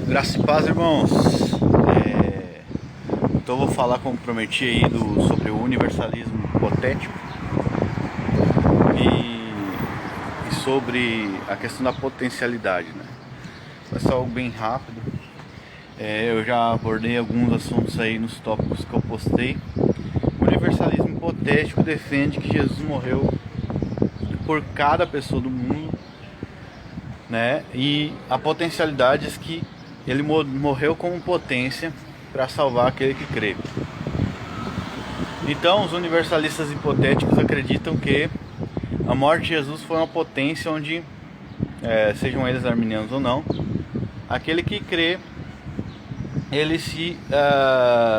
Graça e paz, irmãos. Então eu vou falar, como prometi aí, sobre o universalismo hipotético e sobre a questão da potencialidade, né? Vai ser algo bem rápido. Eu já abordei alguns assuntos aí nos tópicos que eu postei. O universalismo hipotético defende que Jesus morreu por cada pessoa do mundo, né? E a potencialidade é que ele morreu como potência para salvar aquele que crê. Então, os universalistas hipotéticos acreditam que a morte de Jesus foi uma potência onde, sejam eles arminianos ou não, aquele que crê, ele se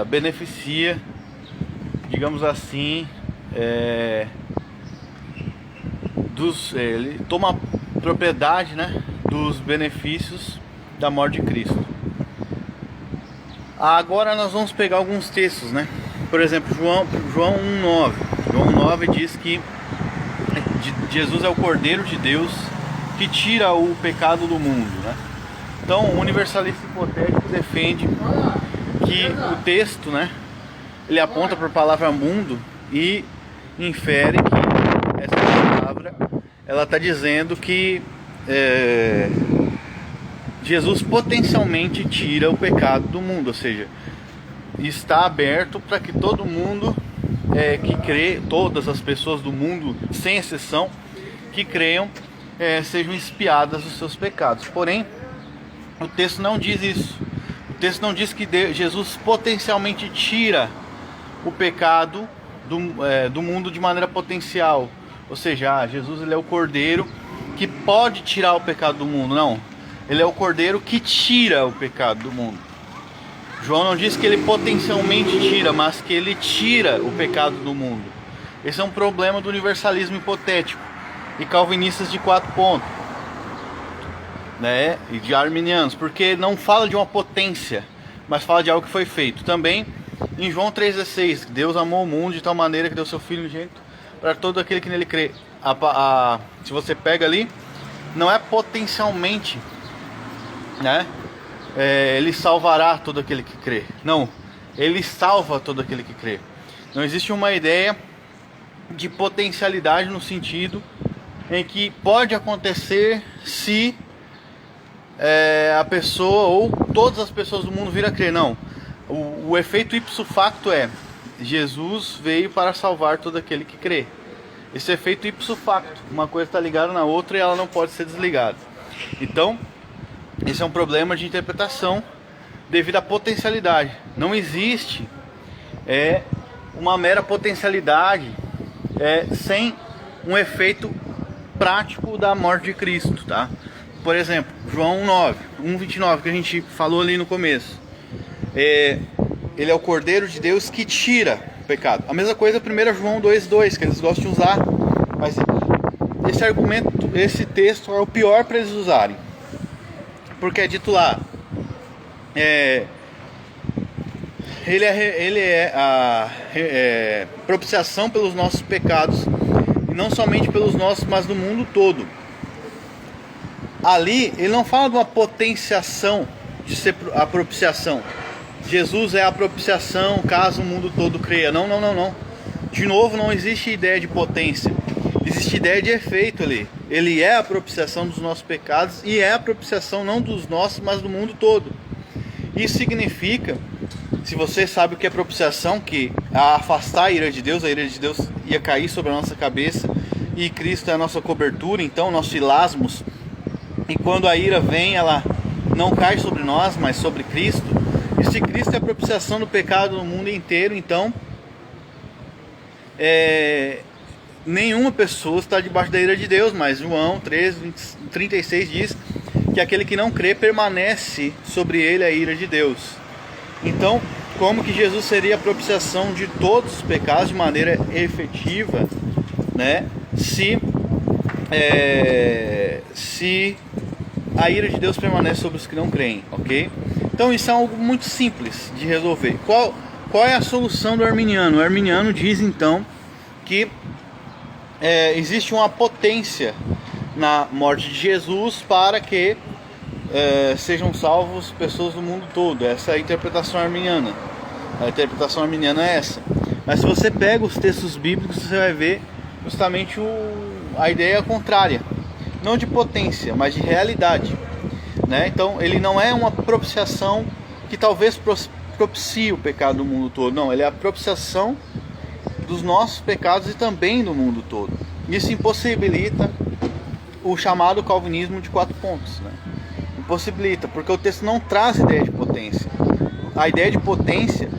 beneficia, digamos assim, ele toma propriedade, né, dos benefícios da morte de Cristo. Agora nós vamos pegar alguns textos, né? Por exemplo, João 1,9. João 1,9 diz que Jesus é o Cordeiro de Deus que tira o pecado do mundo, né? Então, o universalista hipotético defende que o texto, né, ele aponta para a palavra mundo e infere que essa palavra ela está dizendo que Jesus potencialmente tira o pecado do mundo, ou seja, está aberto para que todo mundo que crê, todas as pessoas do mundo, sem exceção, que creiam, sejam expiadas dos seus pecados. Porém, o texto não diz isso. O texto não diz que Jesus potencialmente tira o pecado do mundo de maneira potencial. Ou seja, Jesus ele é o Cordeiro que pode tirar o pecado do mundo. Não. Ele é o Cordeiro que tira o pecado do mundo. João não diz que ele potencialmente tira, mas que ele tira o pecado do mundo. Esse é um problema do universalismo hipotético e calvinistas de 4 pontos, né? E de arminianos, porque não fala de uma potência, mas fala de algo que foi feito. Também em João 3,16, Deus amou o mundo de tal maneira que deu seu Filho unigênito para todo aquele que nele crê. Se você pega ali, não é potencialmente, né? Ele salvará todo aquele que crê. Não, ele salva todo aquele que crê. Não existe uma ideia de potencialidade no sentido em que pode acontecer se a pessoa ou todas as pessoas do mundo vir a crer. Não, o efeito ipso facto é: Jesus veio para salvar todo aquele que crê. Esse efeito ipso facto, uma coisa está ligada na outra e ela não pode ser desligada. Então, esse é um problema de interpretação devido à potencialidade. Não existe uma mera potencialidade sem um efeito prático da morte de Cristo, tá? Por exemplo, João 1,29, que a gente falou ali no começo. Ele é o Cordeiro de Deus que tira o pecado. A mesma coisa 1 João 2,2, que eles gostam de usar, mas esse argumento, esse texto é o pior para eles usarem. Porque é dito lá, ele é a propiciação pelos nossos pecados, e não somente pelos nossos, mas do mundo todo. Ali, ele não fala de uma potenciação de ser a propiciação. Jesus é a propiciação caso o mundo todo creia. Não. De novo, não existe ideia de potência. Existe ideia de efeito ali. Ele é a propiciação dos nossos pecados e é a propiciação não dos nossos, mas do mundo todo. Isso significa, se você sabe o que é propiciação, que afastar a ira de Deus ia cair sobre a nossa cabeça e Cristo é a nossa cobertura, então nós filasmos. E quando a ira vem, ela não cai sobre nós, mas sobre Cristo. E se Cristo é a propiciação do pecado no mundo inteiro, então nenhuma pessoa está debaixo da ira de Deus. Mas João 3,36 diz que aquele que não crê permanece sobre ele a ira de Deus. Então, como que Jesus seria a propiciação de todos os pecados de maneira efetiva, né? Se a ira de Deus permanece sobre os que não creem, ok? Então isso é algo muito simples de resolver. Qual é a solução do arminiano? O arminiano diz então que existe uma potência na morte de Jesus para que sejam salvos pessoas do mundo todo. Essa é a interpretação arminiana. A interpretação arminiana é essa. Mas se você pega os textos bíblicos, você vai ver justamente a ideia contrária. Não de potência, mas de realidade, né? Então ele não é uma propiciação que talvez propicie o pecado do mundo todo. Não, ele é a propiciação dos nossos pecados e também do mundo todo. Isso impossibilita o chamado calvinismo de 4 pontos, né? Impossibilita, porque o texto não traz ideia de potência. A ideia de potência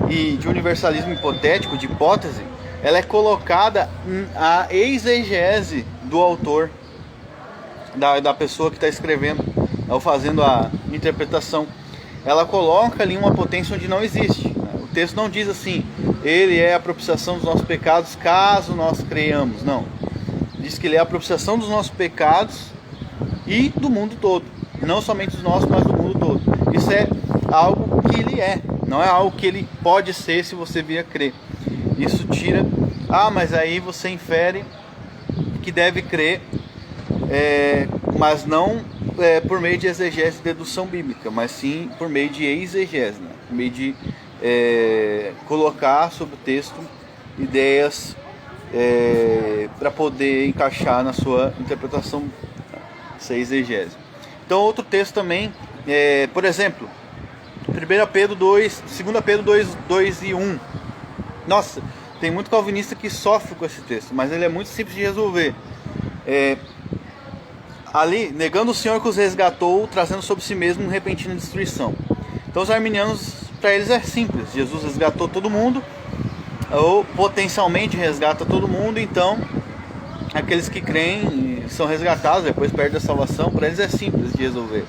e de universalismo hipotético, de hipótese, ela é colocada à exegese do autor, da pessoa que está escrevendo ou fazendo a interpretação. Ela coloca ali uma potência onde não existe. O texto não diz assim: ele é a propiciação dos nossos pecados caso nós creiamos. Não. Diz que ele é a propiciação dos nossos pecados e do mundo todo. Não somente dos nossos, mas do mundo todo. Isso é algo que ele é. Não é algo que ele pode ser se você vir a crer. Isso tira... mas aí você infere que deve crer, mas não por meio de exegese e dedução bíblica, mas sim por meio de exegese, né? Por meio de colocar sobre o texto ideias para poder encaixar na sua interpretação, essa exegese. Então outro texto também, por exemplo, 1 Pedro 2, 2 Pedro 2 e 1. Nossa, tem muito calvinista que sofre com esse texto, mas ele é muito simples de resolver. Ali, negando o Senhor que os resgatou, trazendo sobre si mesmo repentina destruição. Então os arminianos, para eles é simples: Jesus resgatou todo mundo, ou potencialmente resgata todo mundo, então aqueles que creem são resgatados, depois perdem a salvação. Para eles é simples de resolver.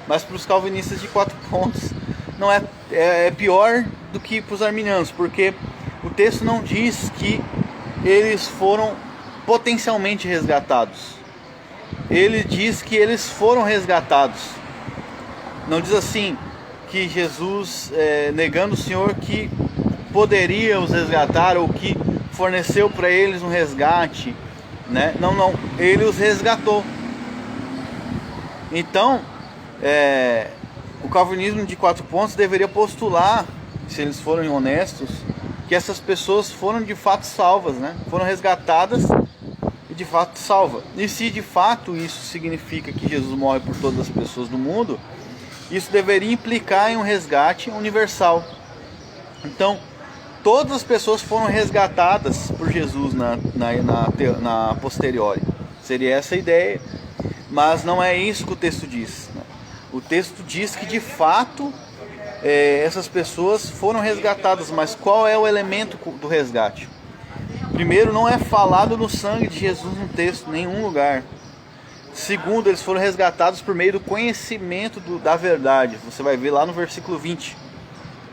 Mas para os calvinistas de 4 pontos não é pior do que para os arminianos, porque o texto não diz que eles foram potencialmente resgatados. Ele diz que eles foram resgatados. Não diz assim que Jesus, negando o Senhor que poderia os resgatar ou que forneceu para eles um resgate, né? Não, ele os resgatou. Então, o calvinismo de 4 pontos deveria postular, se eles forem honestos, que essas pessoas foram de fato salvas, né? Foram resgatadas e de fato salvas. E se de fato isso significa que Jesus morre por todas as pessoas do mundo, isso deveria implicar em um resgate universal. Então, todas as pessoas foram resgatadas por Jesus na posteriori. Seria essa a ideia, mas não é isso que o texto diz. O texto diz que de fato essas pessoas foram resgatadas, mas qual é o elemento do resgate? Primeiro, não é falado no sangue de Jesus no texto, em nenhum lugar. Segundo, eles foram resgatados por meio do conhecimento da verdade. Você vai ver lá no versículo 20.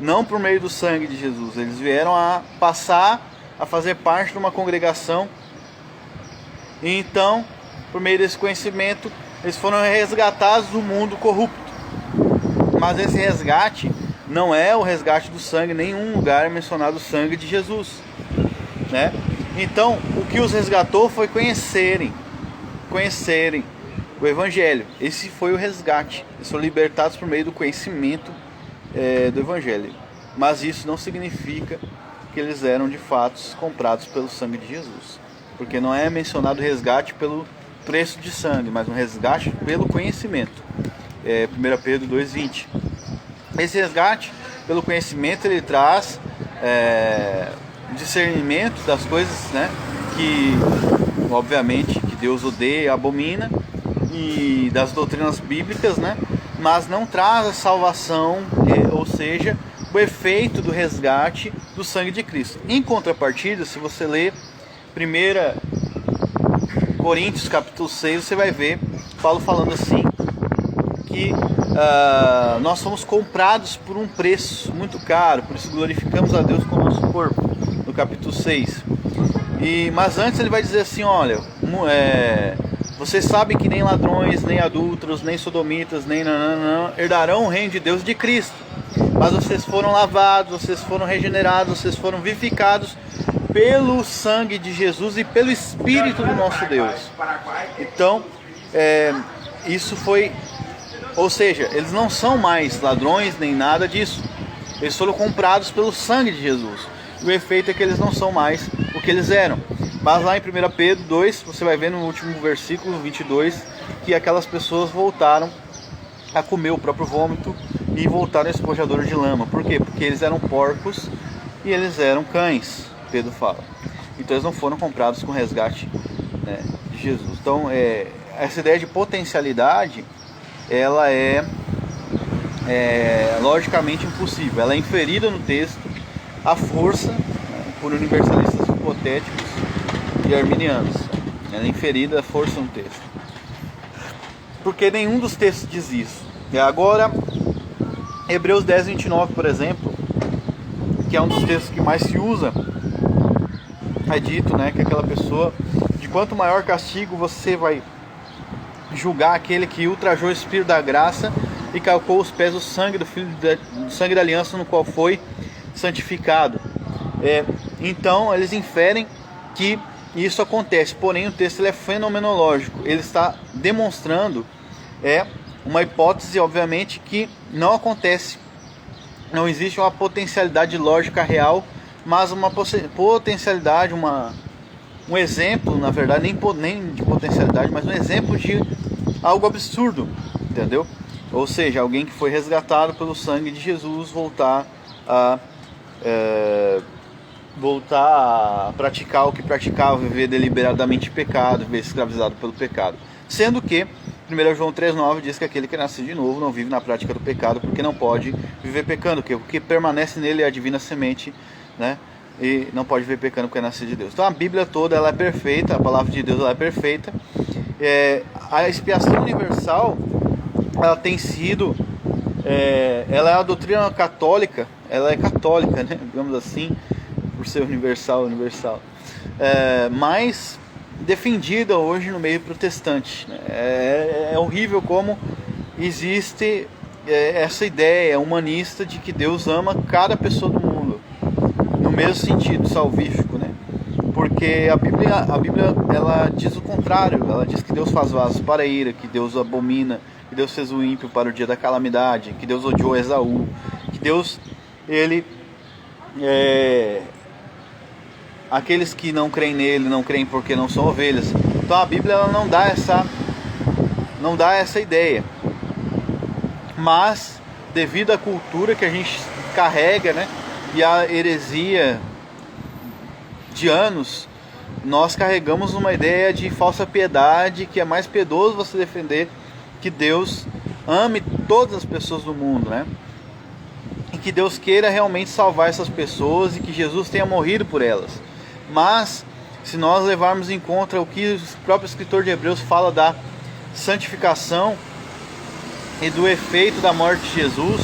Não por meio do sangue de Jesus. Eles vieram a passar a fazer parte de uma congregação. E então, por meio desse conhecimento, eles foram resgatados do mundo corrupto. Mas esse resgate não é o resgate do sangue. Em nenhum lugar é mencionado o sangue de Jesus, né? Então, o que os resgatou foi conhecerem o Evangelho. Esse foi o resgate. Eles foram libertados por meio do conhecimento do Evangelho. Mas isso não significa que eles eram de fato comprados pelo sangue de Jesus, porque não é mencionado resgate pelo preço de sangue, mas um resgate pelo conhecimento. 1 Pedro 2,20. Esse resgate pelo conhecimento, ele traz discernimento das coisas, né, que obviamente que Deus odeia e abomina, e das doutrinas bíblicas, né, mas não traz a salvação, ou seja, o efeito do resgate do sangue de Cristo. Em contrapartida, se você ler 1 Coríntios capítulo 6, você vai ver Paulo falando assim, que nós fomos comprados por um preço muito caro, por isso glorificamos a Deus com o nosso corpo, no capítulo 6. Mas antes ele vai dizer assim: olha, vocês sabem que nem ladrões, nem adúlteros, nem sodomitas, nem herdarão o reino de Deus e de Cristo. Mas vocês foram lavados, vocês foram regenerados, vocês foram vivificados pelo sangue de Jesus e pelo Espírito do nosso Deus. Então, isso foi Ou seja, eles não são mais ladrões nem nada disso. Eles foram comprados pelo sangue de Jesus. E o efeito é que eles não são mais o que eles eram. Mas lá em 1 Pedro 2, você vai ver no último versículo 22, que aquelas pessoas voltaram a comer o próprio vômito e voltaram espojadores de lama. Por quê? Porque eles eram porcos e eles eram cães, Pedro fala. Então eles não foram comprados com resgate, né, de Jesus. Então essa ideia de potencialidade, ela é logicamente impossível. Ela é inferida no texto à força, né, por universalistas hipotéticos e arminianos. Ela é inferida à força no texto, porque nenhum dos textos diz isso. E agora, Hebreus 10, 29, por exemplo, que é um dos textos que mais se usa, é dito, né, que aquela pessoa, de quanto maior castigo você vai julgar aquele que ultrajou o Espírito da graça e calcou os pés do sangue do Filho do sangue da aliança no qual foi santificado. Então eles inferem que isso acontece, porém o texto ele é fenomenológico. Ele está demonstrando uma hipótese, obviamente, que não acontece. Não existe uma potencialidade lógica real, mas uma potencialidade, um exemplo, na verdade, nem de potencialidade, mas um exemplo de algo absurdo, entendeu? Ou seja, alguém que foi resgatado pelo sangue de Jesus voltar a praticar o que praticava, viver deliberadamente pecado, viver escravizado pelo pecado. Sendo que 1 João 3,9 diz que aquele que nasce de novo não vive na prática do pecado, porque não pode viver pecando, porque o que permanece nele é a divina semente, né? E não pode viver pecando porque é nascido de Deus. Então a Bíblia toda ela é perfeita, a palavra de Deus ela é perfeita. A expiação universal, ela tem sido, ela é a doutrina católica, ela é católica, né? Digamos assim, por ser universal, mas defendida hoje no meio protestante, né? É horrível como existe essa ideia humanista de que Deus ama cada pessoa do mundo, no mesmo sentido salvífico, né? Porque a Bíblia ela diz o contrário. Ela diz que Deus faz vasos para a ira, que Deus abomina, que Deus fez o ímpio para o dia da calamidade, que Deus odiou Esaú, que Deus, aqueles que não creem nele, não creem porque não são ovelhas. Então a Bíblia ela não dá essa ideia. Mas, devido à cultura que a gente carrega, né, e a heresia de anos, nós carregamos uma ideia de falsa piedade, que é mais piedoso você defender que Deus ame todas as pessoas do mundo, né? E que Deus queira realmente salvar essas pessoas e que Jesus tenha morrido por elas. Mas, se nós levarmos em conta o que o próprio escritor de Hebreus fala da santificação e do efeito da morte de Jesus,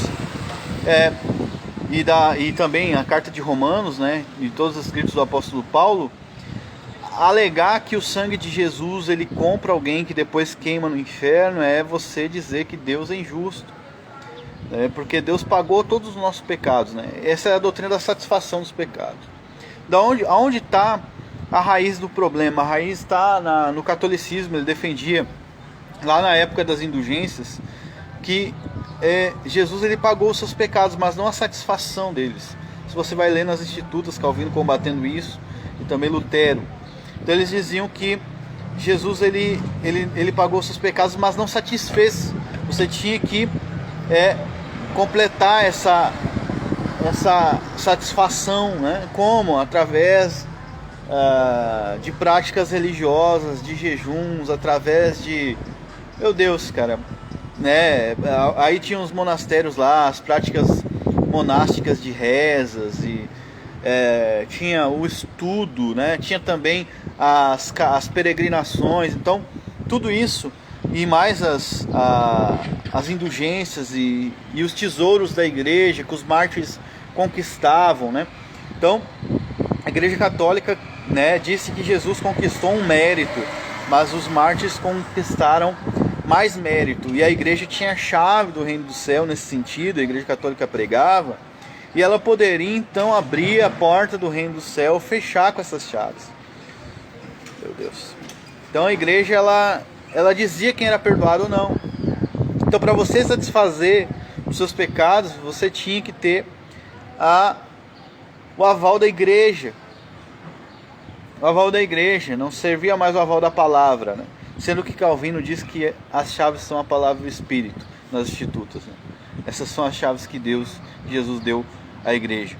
e também a carta de Romanos, né, e todos os escritos do apóstolo Paulo, alegar que o sangue de Jesus ele compra alguém que depois queima no inferno, é você dizer que Deus é injusto, porque Deus pagou todos os nossos pecados, né? Essa é a doutrina da satisfação dos pecados. Aonde está a raiz do problema? A raiz está no catolicismo. Ele defendia lá na época das indulgências que Jesus ele pagou os seus pecados, mas não a satisfação deles. Se você vai ler nas Institutas, Calvino combatendo isso, e também Lutero. Então eles diziam que Jesus ele pagou os seus pecados, mas não satisfez. Você tinha que completar essa satisfação, né? Como? Através de práticas religiosas, de jejuns, através de... Meu Deus, cara, né? Aí tinha os monastérios lá, as práticas monásticas de rezas, e tinha o estudo, né? Tinha também as peregrinações. Então tudo isso e mais as indulgências e os tesouros da igreja que os mártires conquistavam, né? Então a Igreja Católica, né, disse que Jesus conquistou um mérito, mas os mártires conquistaram mais mérito, e a igreja tinha a chave do reino do céu nesse sentido. A Igreja Católica pregava, e ela poderia então abrir a porta do reino do céu, fechar com essas chaves. Meu Deus. Então a igreja ela dizia quem era perdoado ou não. Então, para você satisfazer os seus pecados, você tinha que ter o aval da igreja. O aval da igreja, não servia mais o aval da palavra, né? Sendo que Calvino diz que as chaves são a palavra e o Espírito nas institutas, né? Essas são as chaves que Jesus deu à igreja.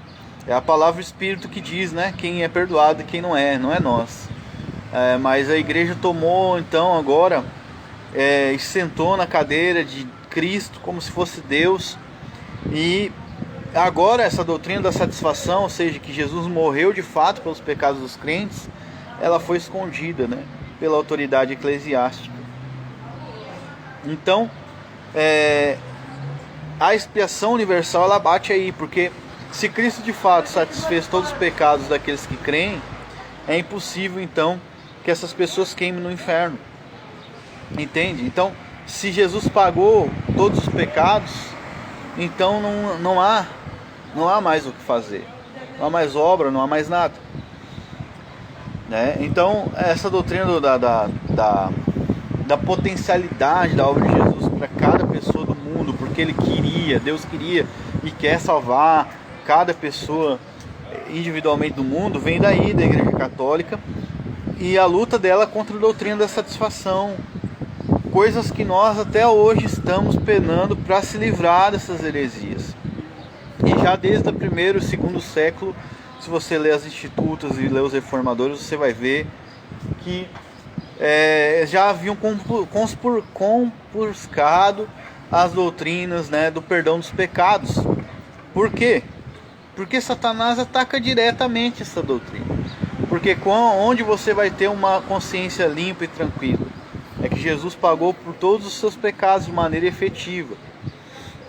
É a palavra e o Espírito que diz, né, quem é perdoado e quem não é nós. Mas a igreja tomou então agora, e sentou na cadeira de Cristo como se fosse Deus, e agora essa doutrina da satisfação, ou seja, que Jesus morreu de fato pelos pecados dos crentes, ela foi escondida, né, pela autoridade eclesiástica. Então, a expiação universal, ela bate aí, porque se Cristo de fato satisfez todos os pecados daqueles que creem, é impossível então que essas pessoas queimem no inferno. Entende? Então, se Jesus pagou todos os pecados, então não há mais o que fazer. Não há mais obra, não há mais nada. Né? Então, essa doutrina da potencialidade da obra de Jesus para cada pessoa do mundo, porque Deus queria e quer salvar cada pessoa individualmente do mundo, vem daí da Igreja Católica, e a luta dela contra a doutrina da satisfação, coisas que nós até hoje estamos penando para se livrar dessas heresias. E já desde o primeiro e segundo século, se você ler as institutas e ler os reformadores, você vai ver que já haviam compurcado as doutrinas, né, do perdão dos pecados. Por quê? Porque Satanás ataca diretamente essa doutrina. Porque onde você vai ter uma consciência limpa e tranquila? É que Jesus pagou por todos os seus pecados de maneira efetiva.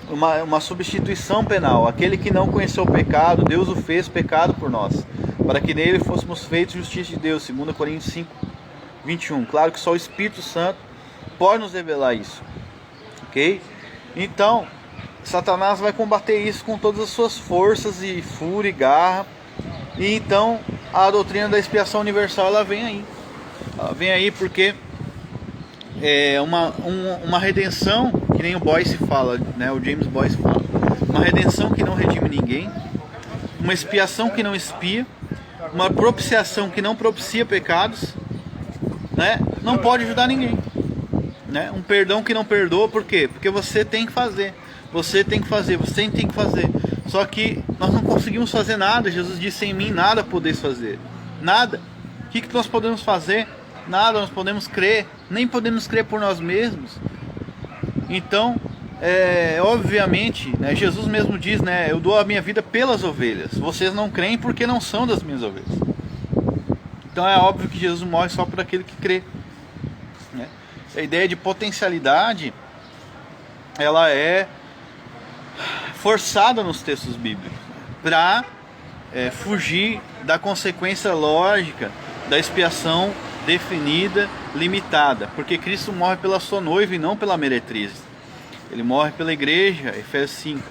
Uma substituição penal. Aquele que não conheceu o pecado, Deus o fez pecado por nós, para que nele fôssemos feitos justiça de Deus. 2 Coríntios 5, 21. Claro que só o Espírito Santo pode nos revelar isso. Ok? Então, Satanás vai combater isso com todas as suas forças e fúria e garra. E então a doutrina da expiação universal, ela vem aí. Ela vem aí porque é uma redenção, que nem o Boyce fala, né? O James Boyce fala. Uma redenção que não redime ninguém, uma expiação que não expia, uma propiciação que não propicia pecados, né? Não pode ajudar ninguém, né? Um perdão que não perdoa, por quê? Porque você tem que fazer. Você tem que fazer. Só que nós não conseguimos fazer nada. Jesus disse: em mim nada podeis fazer. Nada. O que nós podemos fazer? Nada. Nós podemos crer. Nem podemos crer por nós mesmos. Então, obviamente, né, Jesus mesmo diz, né, eu dou a minha vida pelas ovelhas. Vocês não creem porque não são das minhas ovelhas. Então é óbvio que Jesus morre só por aquele que crê, né? A ideia de potencialidade, ela é forçada nos textos bíblicos para fugir da consequência lógica da expiação definida, limitada, porque Cristo morre pela sua noiva e não pela meretriz. Ele morre pela igreja, Efésios 5,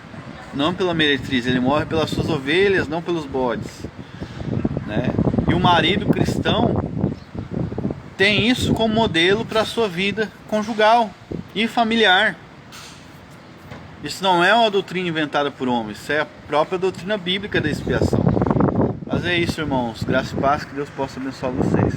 não pela meretriz. Ele morre pelas suas ovelhas, não pelos bodes, né? E o marido cristão tem isso como modelo para a sua vida conjugal e familiar. Isso não é uma doutrina inventada por homens, isso é a própria doutrina bíblica da expiação. Mas é isso, irmãos. Graça e paz, que Deus possa abençoar vocês.